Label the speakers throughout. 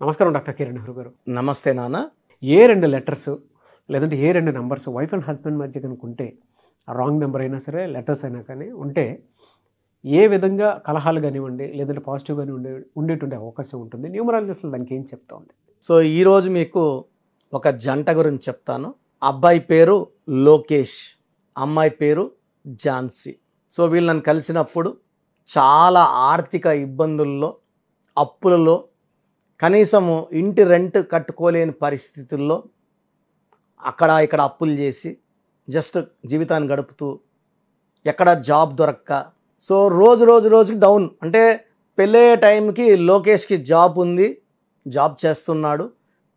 Speaker 1: నమస్కారం డాక్టర్ కిరణ్ నెహ్రూ గారు.
Speaker 2: నమస్తే నాన్న.
Speaker 1: ఏ రెండు లెటర్స్ లేదంటే ఏ రెండు నెంబర్స్ వైఫ్ అండ్ హస్బెండ్ మధ్య కనుక ఉంటే, రాంగ్ నెంబర్ అయినా సరే లెటర్స్ అయినా కానీ ఉంటే ఏ విధంగా కలహాలు కానివ్వండి లేదంటే పాజిటివ్గానే ఉండేటువంటి అవకాశం ఉంటుంది? న్యూమరాలజిస్టులు దానికి ఏం చెప్తా ఉంది?
Speaker 2: సో ఈరోజు మీకు ఒక జంట గురించి చెప్తాను. అబ్బాయి పేరు లోకేష్, అమ్మాయి పేరు ఝాన్సీ. సో వీళ్ళని కలిసినప్పుడు చాలా ఆర్థిక ఇబ్బందుల్లో, అప్పులలో, కనీసము ఇంటి రెంట్ కట్టుకోలేని పరిస్థితుల్లో అక్కడ ఇక్కడ అప్పులు చేసి జస్ట్ జీవితాన్ని గడుపుతూ ఎక్కడ జాబ్ దొరక్క, సో రోజుకి డౌన్. అంటే పెళ్ళయ్యే టైంకి లోకేష్కి జాబ్ ఉంది, జాబ్ చేస్తున్నాడు.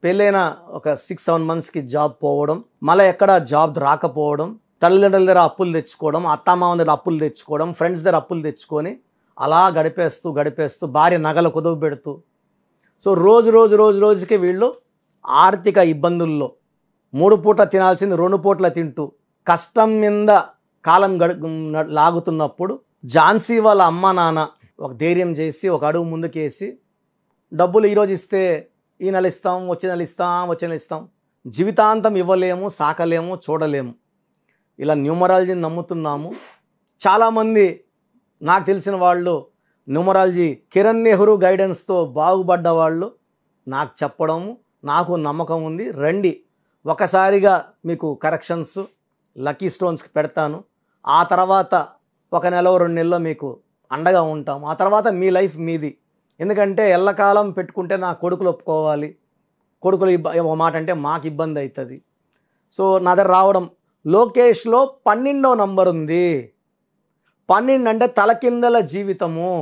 Speaker 2: పెళ్ళైన ఒక 6-7 మంత్స్కి జాబ్ పోవడం, మళ్ళీ ఎక్కడ జాబ్ రాకపోవడం, తల్లిదండ్రుల దగ్గర అప్పులు తెచ్చుకోవడం, అత్తమామ దగ్గర అప్పులు తెచ్చుకోవడం, ఫ్రెండ్స్ దగ్గర అప్పులు తెచ్చుకొని అలా గడిపేస్తూ భార్య నగలు కుదువు పెడుతూ, సో రోజుకి వీళ్ళు ఆర్థిక ఇబ్బందుల్లో 3 పూట తినాల్సింది 2 పూటల తింటూ కష్టం మీద కాలం లాగుతున్నప్పుడు ఝాన్సీ వాళ్ళ అమ్మ నాన్న ఒక ధైర్యం చేసి ఒక అడుగు ముందుకేసి, డబ్బులు ఈరోజు ఇస్తే ఈ నెల ఇస్తాం, వచ్చే నెల ఇస్తాం, జీవితాంతం ఇవ్వలేము, సాకలేము, చూడలేము. ఇలా న్యూమరాలజీని నమ్ముతున్నాము. చాలామంది నాకు తెలిసిన వాళ్ళు న్యూమరాలజీ కిరణ్ నెహ్రూ గైడెన్స్తో బాగుపడ్డ వాళ్ళు నాకు చెప్పడము, నాకు నమ్మకం ఉంది. రండి, ఒకసారిగా మీకు కరెక్షన్స్ లక్కీ స్టోన్స్కి పెడతాను. ఆ తర్వాత 1 నెల 2 నెలల్లో మీకు అండగా ఉంటాం. ఆ తర్వాత మీ లైఫ్ మీది. ఎందుకంటే ఎల్లకాలం పెట్టుకుంటే నా కొడుకులు ఒప్పుకోవాలి, కొడుకులు ఒక మాట అంటే మాకు ఇబ్బంది అవుతుంది. సో నా దగ్గర రావడం, లోకేష్లో 12వ నంబర్ ఉంది. 12 అంటే తలకిందల జీవితము.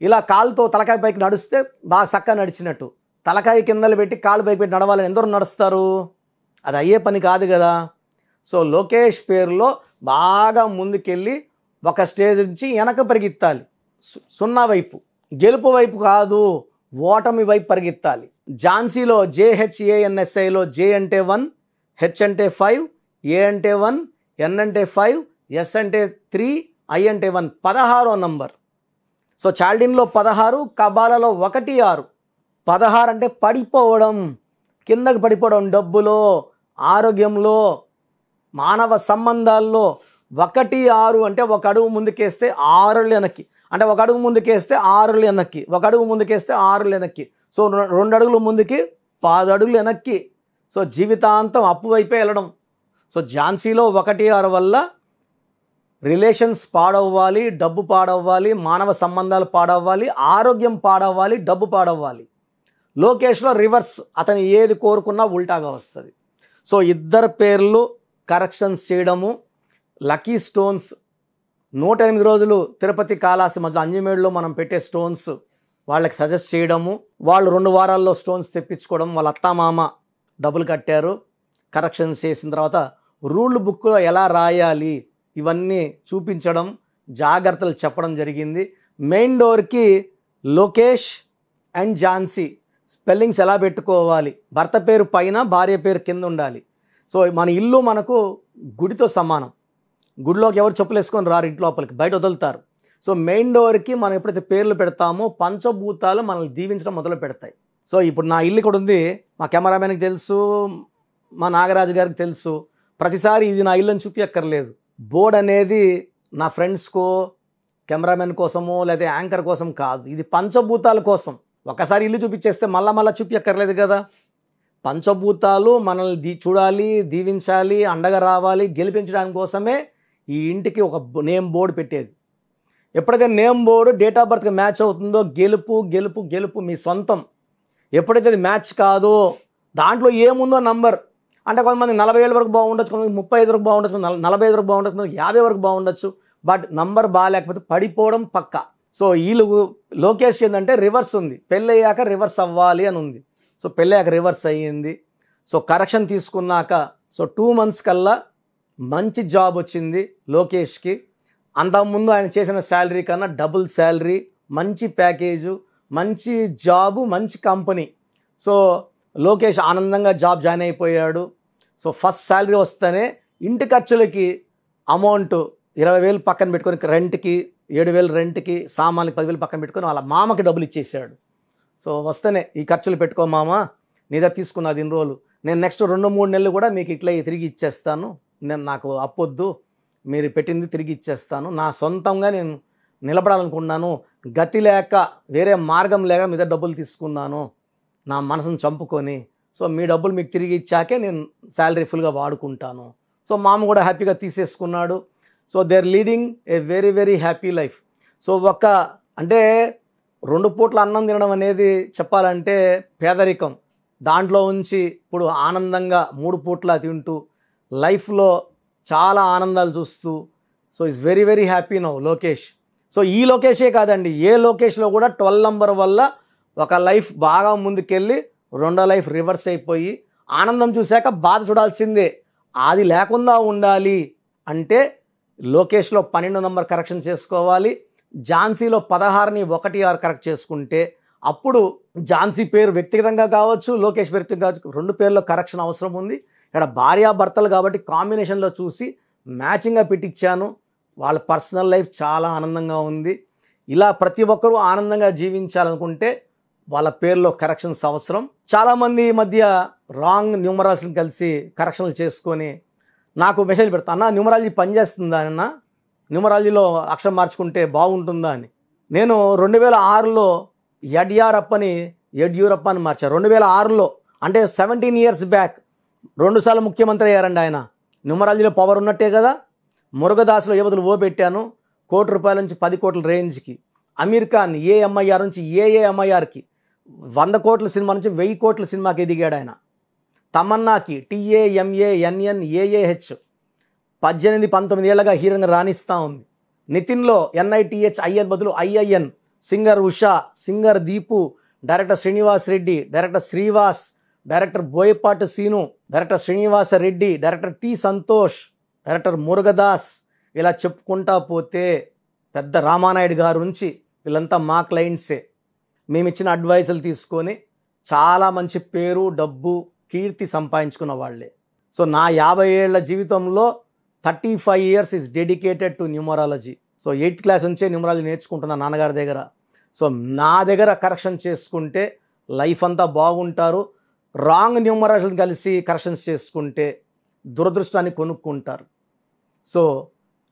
Speaker 2: ఇలా కాలుతో తలకాయ పైకి నడిస్తే బాగా చక్కగా నడిచినట్టు, తలకాయ కిందలు పెట్టి కాలు పైకి పెట్టి నడవాలని ఎందరూ నడుస్తారు? అది అయ్యే పని కాదు కదా. సో లోకేష్ పేరులో బాగా ముందుకెళ్ళి ఒక స్టేజ్ నుంచి వెనక పరిగెత్తాలి. 0 వైపు, గెలుపు వైపు కాదు, ఓటమి వైపు పరిగెత్తాలి. ఝాన్సీలో JHANSIలో J అంటే 1, H అంటే 5, A అంటే 1, N అంటే 5, S అంటే 3, I అంటే 1, 16వ నంబర్. సో చాల్డిన్లో 16, కబాలలో 1, 6. 16 అంటే పడిపోవడం, కిందకి పడిపోవడం, డబ్బులో, ఆరోగ్యంలో, మానవ సంబంధాల్లో. 1, 6 అంటే 1 అడుగు ముందుకేస్తే 6 అడుగులు వెనక్కి, అంటే 1 అడుగు ముందుకేస్తే 6 అడుగులు వెనక్కి, 1 అడుగు ముందుకేస్తే 6 అడుగులు వెనక్కి. సో 2 అడుగులు ముందుకి 10 అడుగులు వెనక్కి. సో జీవితాంతం అప్పు వైపే వెళ్ళడం. సో ఝాన్సీలో 1, 6 వల్ల రిలేషన్స్ పాడవ్వాలి, డబ్బు పాడవ్వాలి, మానవ సంబంధాలు పాడవ్వాలి, ఆరోగ్యం పాడవ్వాలి, డబ్బు పాడవ్వాలి. లోకేష్లో రివర్స్, అతను ఏది కోరుకున్నా ఉల్టాగా వస్తుంది. సో ఇద్దరు పేర్లు కరెక్షన్స్ చేయడము, లక్కీ స్టోన్స్ 108 రోజులు తిరుపతి కాళహస్తి మధ్యలో అంజమేడులో మనం పెట్టే స్టోన్స్ వాళ్ళకి సజెస్ట్ చేయడము, వాళ్ళు 2 వారాల్లో స్టోన్స్ తెప్పించుకోవడం, వాళ్ళ అత్తామామ డబ్బులు కట్టారు, కరెక్షన్స్ చేసిన తర్వాత రూల్ బుక్లో ఎలా రాయాలి ఇవన్నీ చూపించడం, జాగ్రత్తలు చెప్పడం జరిగింది. మెయిన్ డోర్కి లోకేష్ అండ్ ఝాన్సీ స్పెల్లింగ్స్ ఎలా పెట్టుకోవాలి, భర్త పేరు పైన భార్య పేరు కింద ఉండాలి. సో మన ఇల్లు మనకు గుడితో సమానం. గుడిలోకి ఎవరు చెప్పులు వేసుకొని రారు, ఇంటి లోపలికి బయట వదులుతారు. సో మెయిన్ డోర్కి మనం ఎప్పుడైతే పేర్లు పెడతామో పంచభూతాలు మనల్ని దీవించడం మొదలు పెడతాయి. సో ఇప్పుడు నా ఇల్లు ఇక్కడ ఉంది, మా కెమెరామెన్కి తెలుసు, మా నాగరాజు గారికి తెలుసు. ప్రతిసారి ఇది నా ఇల్లుని చూపించక్కర్లేదు. బోర్డ్ అనేది నా ఫ్రెండ్స్కో, కెమెరామెన్ కోసమో లేదా యాంకర్ కోసం కాదు, ఇది పంచభూతాల కోసం. ఒకసారి ఇల్లు చూపించేస్తే మళ్ళా చూపించక్కర్లేదు కదా. పంచభూతాలు మనల్ని చూడాలి, దీవించాలి, అండగా రావాలి, గెలిపించడానికి కోసమే ఈ ఇంటికి ఒక నేమ్ బోర్డు పెట్టేది. ఎప్పుడైతే నేమ్ బోర్డు డేట్ ఆఫ్ బర్త్కి మ్యాచ్ అవుతుందో గెలుపు గెలుపు గెలుపు మీ సొంతం. ఎప్పుడైతే అది మ్యాచ్ కాదో దాంట్లో ఏముందో నంబర్, అంటే కొంతమంది 40 ఏళ్ళ వరకు బాగుండొచ్చు, కొంతమంది 35 వరకు బాగుండొచ్చు, 45 వరకు బాగుండొచ్చు, 50 వరకు బాగుండొచ్చు. బట్ నంబర్ బాగాలేకపోతే పడిపోవడం పక్కా. సో వీళ్ళు లోకేష్ ఏంటంటే రివర్స్ ఉంది, పెళ్ళయ్యాక రివర్స్ అవ్వాలి అని ఉంది. సో పెళ్ళయ్యాక రివర్స్ అయ్యింది. సో కరెక్షన్ తీసుకున్నాక 2 మంత్స్ కల్లా మంచి జాబ్ వచ్చింది లోకేష్కి. అంతకుముందు ఆయన చేసిన శాలరీ కన్నా డబుల్ శాలరీ, మంచి ప్యాకేజు, మంచి జాబు, మంచి కంపెనీ. సో లోకేష్ ఆనందంగా జాబ్ జాయిన్ అయిపోయాడు. సో ఫస్ట్ శాలరీ వస్తేనే ఇంటి ఖర్చులకి అమౌంట్ 20,000 పక్కన పెట్టుకొని, రెంట్కి 7,000 రెంట్కి, సామాన్లకి 10,000 పక్కన పెట్టుకొని వాళ్ళ మామకి డబ్బులు ఇచ్చేసాడు. సో వస్తేనే ఈ ఖర్చులు పెట్టుకో మామా, నీ దగ్గర తీసుకున్నది ఇన్ని రోజులు, నేను నెక్స్ట్ 2-3 నెలలు కూడా మీకు ఇట్లా తిరిగి ఇచ్చేస్తాను, నేను నాకు అప్పొద్దు, మీరు పెట్టింది తిరిగి ఇచ్చేస్తాను, నా సొంతంగా నేను నిలబడాలనుకున్నాను, గతి లేక వేరే మార్గం లేక మీ దగ్గర డబ్బులు తీసుకున్నాను నా మనసును చంపుకొని, సో మీ డబ్బులు మీకు తిరిగి ఇచ్చాకే నేను శాలరీ ఫుల్గా వాడుకుంటాను. సో మామ కూడా హ్యాపీగా తీసేసుకున్నాడు. So they are leading a very very happy life. So అంటే 2 పూట్ల అన్నం తినడం అనేది చెప్పాలంటే పేదరికం, దాంట్లో ఉంచి ఇప్పుడు ఆనందంగా 3 పూట్ల తింటూ లైఫ్లో చాలా ఆనందాలు చూస్తూ, so is very very happy now Lokesh. So ఈ లోకేషే కాదండి, ఏ లోకేష్లో కూడా 12 నంబర్ వల్ల ఒక లైఫ్ బాగా ముందుకెళ్ళి రెండో లైఫ్ రివర్స్ అయిపోయి ఆనందం చూశాక బాధ చూడాల్సిందే. అది లేకుండా ఉండాలి అంటే లోకేష్లో 12 నంబర్ కరెక్షన్ చేసుకోవాలి, ఝాన్సీలో 16ని 1-6 కరెక్ట్ చేసుకుంటే అప్పుడు ఝాన్సీ పేరు వ్యక్తిగతంగా కావచ్చు, లోకేష్ వ్యక్తిగతంగా కావచ్చు, 2 పేర్లో కరెక్షన్ అవసరం ఉంది. ఇక్కడ భార్యాభర్తలు కాబట్టి కాంబినేషన్లో చూసి మ్యాచింగ్గా పెట్టించాను. వాళ్ళ పర్సనల్ లైఫ్ చాలా ఆనందంగా ఉంది. ఇలా ప్రతి ఒక్కరూ ఆనందంగా జీవించాలనుకుంటే వాళ్ళ పేర్లో కరెక్షన్స్ అవసరం. చాలామంది ఈ మధ్య రాంగ్ న్యూమరాలజీని కలిసి కరెక్షన్లు చేసుకొని నాకు మెసేజ్ పెడతా, అన్న న్యూమరాలజీ పనిచేస్తుందా అన్న, న్యూమరాలజీలో అక్షరం మార్చుకుంటే బాగుంటుందా అని. నేను 2006లో యడ్యూరప్పని యడ్యూరప్ప అని మార్చాను. 2006లో అంటే 17 ఇయర్స్ బ్యాక్ 2 సార్లు ముఖ్యమంత్రి అయ్యారండి ఆయన. న్యూమరాలజీలో పవర్ ఉన్నట్టే కదా. మురుగదాస్లో ఏ బదులు ఓ పెట్టాను, ₹1 నుంచి 10 కోట్ల రేంజ్కి. అమీర్ ఖాన్ ఏఎంఐఆర్ నుంచి ఏఏఎంఐఆర్కి, 100 కోట్ల సినిమా నుంచి 1000 కోట్ల సినిమాకి ఎదిగాడు ఆయన. తమన్నాకి TAMANNAAH 18-19 ఏళ్ళగా హీరోయిన్ రాణిస్తూ ఉంది. నితిన్లో NITHIN బదులు IIN, singer Usha, singer Deepu, director Srinivas Reddy, director Srivas, director Boyapati Seenu, director Srinivasa Reddy, director T Santosh, director Murugadoss, ఇలా చెప్పుకుంటా పోతే పెద్ద రామానాయుడు గారు నుంచి వీళ్ళంతా మా క్లయింట్సే. మేము ఇచ్చిన అడ్వైజులు తీసుకొని చాలా మంచి పేరు, డబ్బు, కీర్తి సంపాదించుకున్న వాళ్ళే. సో నా 50 ఏళ్ల జీవితంలో 35 years is dedicated to numerology. So 8th class నుంచే న్యూమరాలజీ నేర్చుకుంటున్నా నాన్నగారి దగ్గర. సో నా దగ్గర కరెక్షన్ చేసుకుంటే లైఫ్ అంతా బాగుంటారు. రాంగ్ న్యూమరాలజీని కలిసి కరెక్షన్స్ చేసుకుంటే దురదృష్టాన్ని కొనుక్కుంటారు. సో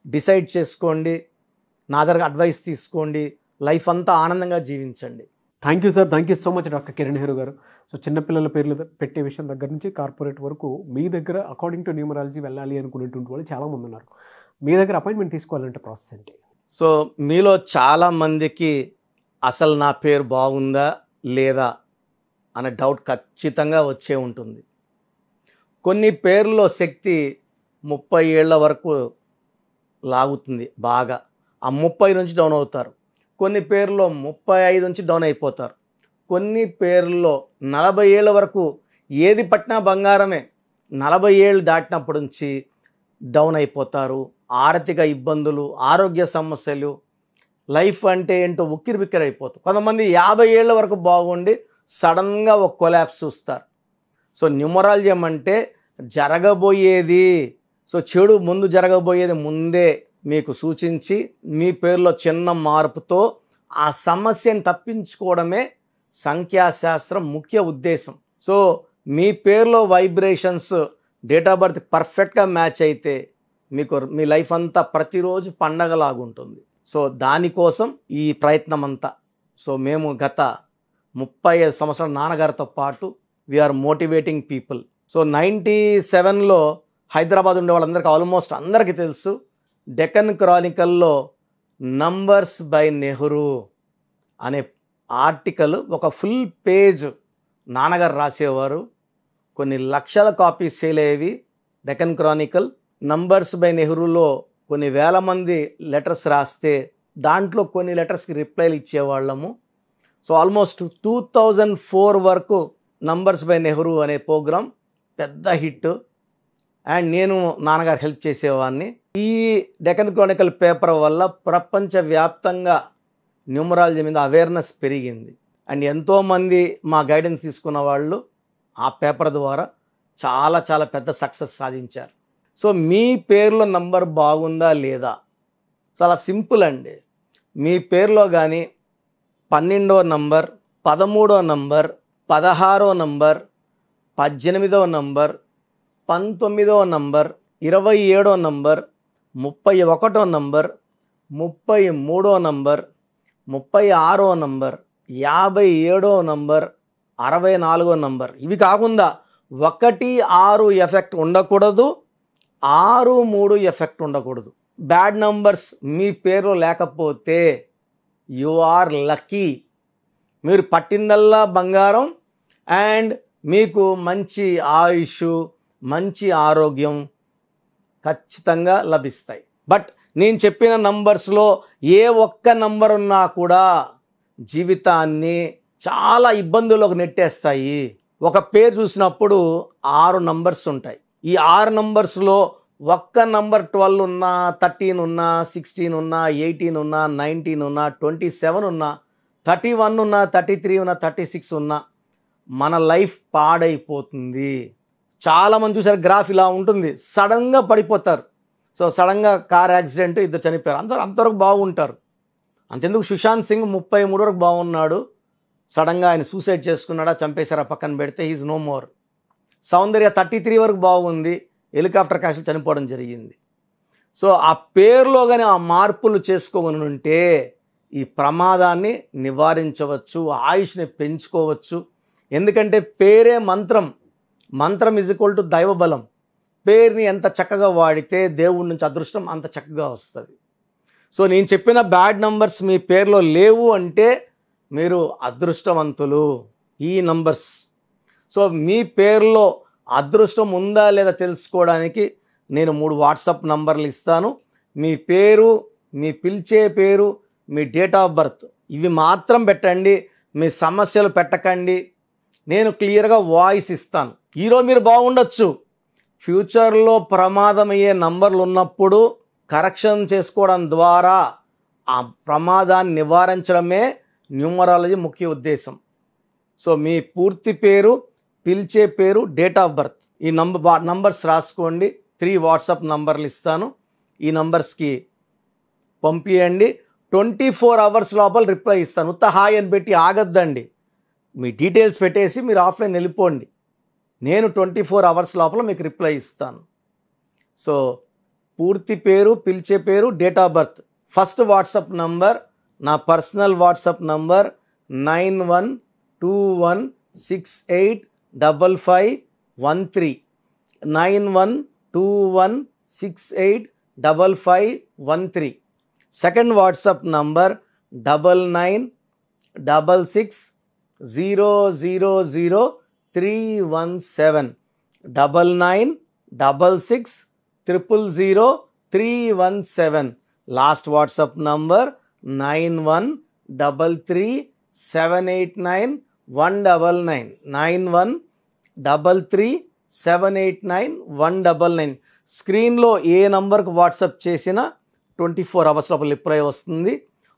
Speaker 2: డిసైడ్ చేసుకోండి, నా దగ్గర అడ్వైస్ తీసుకోండి, లైఫ్ అంతా ఆనందంగా జీవించండి.
Speaker 1: Thank you sir, thank you so much doctor Kiran Nehru గారు. సో చిన్నపిల్లల పేర్లు పెట్టే విషయం దగ్గర నుంచి కార్పొరేట్ వరకు మీ దగ్గర అకార్డింగ్ టు న్యూమరాలజీ వెళ్ళాలి అనుకునేటువంటి వాళ్ళు చాలామంది ఉన్నారు. మీ దగ్గర అపాయింట్మెంట్ తీసుకోవాలంటే ప్రాసెస్ ఏంటి?
Speaker 2: సో మీలో చాలామందికి అసలు నా పేరు బాగుందా లేదా అనే డౌట్ ఖచ్చితంగా వచ్చే ఉంటుంది. కొన్ని పేర్లలో శక్తి 30 ఏళ్ల వరకు లాగుతుంది బాగా, ఆ 30 నుంచి డౌన్ అవుతారు. కొన్ని పేర్లో 35 నుంచి డౌన్ అయిపోతారు. కొన్ని పేర్లలో 40 ఏళ్ళ వరకు ఏది పట్టినా బంగారమే, 40 ఏళ్ళు దాటినప్పటి నుంచి డౌన్ అయిపోతారు. ఆర్థిక ఇబ్బందులు, ఆరోగ్య సమస్యలు, లైఫ్ అంటే ఏంటో ఉక్కిరిబిక్కిరి అయిపోతారు. కొంతమంది 50 ఏళ్ళ వరకు బాగుండి సడన్గా ఒక కొలాప్స్ చూస్తారు. సో న్యూమరాలజీ అంటే జరగబోయేది, సో చెడు ముందు జరగబోయేది ముందే మీకు సూచించి మీ పేరులో చిన్న మార్పుతో ఆ సమస్యను తప్పించుకోవడమే సంఖ్యాశాస్త్రం ముఖ్య ఉద్దేశం. సో మీ పేరులో వైబ్రేషన్స్, డేట్ ఆఫ్ బర్త్ పర్ఫెక్ట్గా మ్యాచ్ అయితే మీకు మీ లైఫ్ అంతా ప్రతిరోజు పండగలాగుంటుంది. సో దానికోసం ఈ ప్రయత్నం అంతా. సో మేము గత 35 సంవత్సరాల నాన్నగారితో పాటు వీఆర్ మోటివేటింగ్ పీపుల్. సో 97లో హైదరాబాద్ ఉండే వాళ్ళందరికీ ఆల్మోస్ట్ అందరికీ తెలుసు, డెక్కన్ క్రానికల్లో నంబర్స్ బై నెహ్రూ అనే ఆర్టికల్ ఒక ఫుల్ పేజ్ నాన్నగారు రాసేవారు. కొన్ని లక్షల కాపీస్ సేల్ అయ్యేవి. డెక్కన్ క్రానికల్ నంబర్స్ బై నెహ్రూలో కొన్ని వేల మంది లెటర్స్ రాస్తే దాంట్లో కొన్ని లెటర్స్కి రిప్లైలు ఇచ్చేవాళ్ళము. సో ఆల్మోస్ట్ 2004 వరకు నంబర్స్ బై నెహ్రూ అనే ప్రోగ్రాం పెద్ద హిట్. అండ్ నేను నాన్నగారు హెల్ప్ చేసేవాడిని. ఈ డెక్కన్ క్రానికల్ పేపర్ వల్ల ప్రపంచవ్యాప్తంగా న్యూమరాలజీ మీద అవేర్నెస్ పెరిగింది. అండ్ ఎంతోమంది మా గైడెన్స్ తీసుకున్న వాళ్ళు ఆ పేపర్ ద్వారా చాలా చాలా పెద్ద సక్సెస్ సాధించారు. సో మీ పేరులో నంబర్ బాగుందా లేదా? చాలా సింపుల్ అండి. మీ పేరులో కానీ 12వ నంబర్, 13వ నంబర్, 16వ నంబర్, 18వ నంబర్, 19వ నంబర్, 27వ నంబర్, 31వ నంబర్, 33వ నంబర్, 36వ నంబర్, 57వ నంబర్, 64వ నంబర్. ఇవి కాకుండా 1, 6 ఎఫెక్ట్ ఉండకూడదు, 6, 3 ఎఫెక్ట్ ఉండకూడదు. బ్యాడ్ నంబర్స్ మీ పేరులో లేకపోతే యు ఆర్ లక్కీ. మీరు పట్టిందల్లా బంగారం అండ్ మీకు మంచి ఆయుష్, మంచి ఆరోగ్యం ఖచ్చితంగా లభిస్తాయి. బట్ నేను చెప్పిన నంబర్స్లో ఏ ఒక్క నంబర్ ఉన్నా కూడా జీవితాన్ని చాలా ఇబ్బందుల్లోకి నెట్టేస్తాయి. ఒక పేరు చూసినప్పుడు 6 నంబర్స్ ఉంటాయి. ఈ 6 నంబర్స్లో ఒక్క నంబర్ 12 ఉన్నా, 13 ఉన్నా, 16 ఉన్నా, 18 ఉన్నా, 19 ఉన్నా, 27 ఉన్నా, 31 ఉన్నా, 33 ఉన్నా, 36 ఉన్నా మన లైఫ్ పాడైపోతుంది. చాలామంది చూసారు గ్రాఫ్ ఇలా ఉంటుంది, సడన్గా పడిపోతారు. సో సడన్గా కార్ యాక్సిడెంట్, ఇద్దరు చనిపోయారు. అంతవరకు బాగుంటారు. అంతెందుకు సుశాంత్ సింగ్ 33 వరకు బాగున్నాడు, సడన్గా ఆయన సూసైడ్ చేసుకున్నాడా, చంపేశారా పక్కన పెడితే, హీజ్ నో మోర్. సౌందర్య 33 వరకు బాగుంది, హెలికాప్టర్ క్రాష్లో చనిపోవడం జరిగింది. సో ఆ పేరులో కానీ ఆ మార్పులు చేసుకోగలను ఉంటే ఈ ప్రమాదాన్ని నివారించవచ్చు, ఆయుష్ని పెంచుకోవచ్చు. ఎందుకంటే పేరే మంత్రం, మంత్రం ఈజ్ ఈక్వల్ టు దైవబలం. పేరుని ఎంత చక్కగా వాడితే దేవుడి నుంచి అదృష్టం అంత చక్కగా వస్తుంది. సో నేను చెప్పిన బ్యాడ్ నంబర్స్ మీ పేరులో లేవు అంటే మీరు అదృష్టవంతులు. ఈ నంబర్స్. సో మీ పేరులో అదృష్టం ఉందా లేదా తెలుసుకోవడానికి నేను 3 వాట్సాప్ నంబర్లు ఇస్తాను. మీ పేరు, మీ పిలిచే పేరు, మీ డేట్ ఆఫ్ బర్త్ ఇవి మాత్రం పెట్టండి, మీ సమస్యలు పెట్టకండి. నేను క్లియర్గా వాయిస్ ఇస్తాను. ఈరోజు మీరు బాగుండొచ్చు, ఫ్యూచర్లో ప్రమాదం అయ్యే నంబర్లు ఉన్నప్పుడు కరెక్షన్ చేసుకోవడం ద్వారా ఆ ప్రమాదాన్ని నివారించడమే న్యూమరాలజీ ముఖ్య ఉద్దేశం. సో మీ పూర్తి పేరు, పిలిచే పేరు, డేట్ ఆఫ్ బర్త్ ఈ నంబర్స్ రాసుకోండి. 3 వాట్సాప్ నంబర్లు ఇస్తాను. ఈ నంబర్స్కి పంపించండి. 24 అవర్స్ లోపల రిప్లై ఇస్తాను. ఉత్త హాయ్ అని పెట్టి ఆగద్దండి. మీ డీటెయిల్స్ పెట్టేసి మీరు ఆఫ్లైన్ వెళ్ళిపోండి. నేను 24 అవర్స్ లోపల మీకు రిప్లై ఇస్తాను. సో పూర్తి పేరు, పిలిచే పేరు, date of birth. First WhatsApp number నా personal WhatsApp number 9121685513 9121685513. Second WhatsApp number 9966000317 9966000317. Last WhatsApp number 9133789199 9133789199. స్క్రీన్లో ఏ నంబర్కి వాట్సాప్ చేసినా 24 అవర్స్ లోపల రిప్లై వస్తుంది.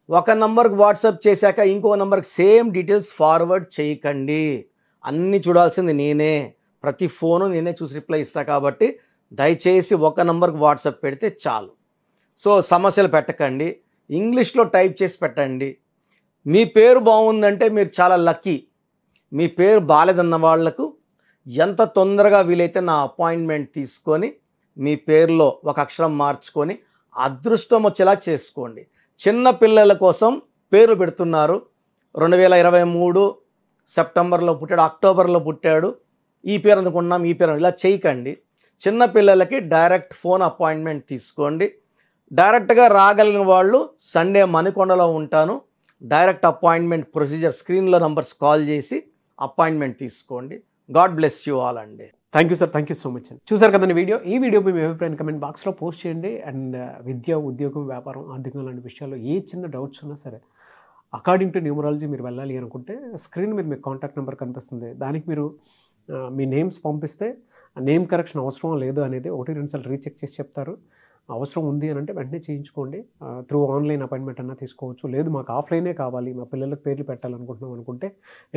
Speaker 2: ఒక నంబర్కి వాట్సాప్ చేశాక ఇంకో నంబర్కి సేమ్ డీటెయిల్స్ ఫార్వర్డ్ చేయకండి. అన్నీ చూడాల్సింది నేనే, ప్రతి ఫోను నేనే చూసి రిప్లై ఇస్తాను. కాబట్టి దయచేసి ఒక నంబర్కి వాట్సాప్ పెడితే చాలు. సో సమస్యలు పెట్టకండి, ఇంగ్లీష్లో టైప్ చేసి పెట్టండి. మీ పేరు బాగుందంటే మీరు చాలా లక్కీ. మీ పేరు బాలేదన్న వాళ్లకు ఎంత తొందరగా వీలైతే నా అపాయింట్మెంట్ తీసుకొని మీ పేరులో ఒక అక్షరం మార్చుకొని అదృష్టం వచ్చేలా చేసుకోండి. చిన్న పిల్లల కోసం పేరు పెడుతున్నారు. 2023 సెప్టెంబర్లో పుట్టాడు, అక్టోబర్లో పుట్టాడు, ఈ పేరు అనుకున్నాం, ఈ పేరు ఇలా చేయకండి. చిన్న పిల్లలకి డైరెక్ట్ ఫోన్ అపాయింట్మెంట్ తీసుకోండి. డైరెక్ట్గా రాగలిగిన వాళ్ళు సండే మణికొండలో ఉంటాను. డైరెక్ట్ అపాయింట్మెంట్ ప్రొసీజర్ స్క్రీన్లో నంబర్స్ కాల్ చేసి అపాయింట్మెంట్ తీసుకోండి. గాడ్ బ్లెస్ యూ ఆల్ అండి.
Speaker 1: Thank you sir, thank you so much అండి. చూసారు కదండి వీడియో. ఈ వీడియో మీ అభిప్రాయం కమెంట్ బాక్స్లో పోస్ట్ చేయండి. అండ్ విద్య, ఉద్యోగం, వ్యాపారం, ఆర్థికం లాంటి విషయాల్లో ఏ చిన్న డౌట్స్ ఉన్నా సరే అకార్డింగ్ టు న్యూమరాలజీ మీరు వెళ్ళాలి అనుకుంటే స్క్రీన్ మీద మీకు కాంటాక్ట్ నెంబర్ కనిపిస్తుంది. దానికి మీరు మీ నేమ్స్ పంపిస్తే ఆ నేమ్ కరెక్షన్ అవసరం లేదు అనేది 1-2 సార్లు రీచెక్ చేసి చెప్తారు. అవసరం ఉంది అని అంటే వెంటనే చేయించుకోండి. త్రూ ఆన్లైన్ అపాయింట్మెంట్ అన్నా తీసుకోవచ్చు. లేదు మాకు ఆఫ్లైనే కావాలి, మా పిల్లలకు పేర్లు పెట్టాలనుకుంటున్నాం అనుకుంటే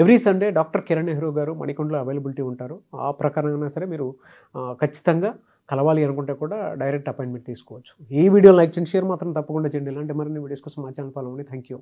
Speaker 1: every Sunday doctor Kiran Nehru గారు మణికొండలో అవైలబిలిటీ ఉంటారు. ఆ ప్రకారంగా సరే మీరు ఖచ్చితంగా కలవాలి అనుకుంటే కూడా డైరెక్ట్ అపాయింట్మెంట్ తీసుకోవచ్చు. ఈ వీడియో లైక్ చేయండి, షేర్ మాత్రం తప్పకుండా చేయండి. ఇలాంటి మరిన్ని వీడియోస్ కోసం మా ఛానల్ ఫాలో అవ్వండి. Thank you.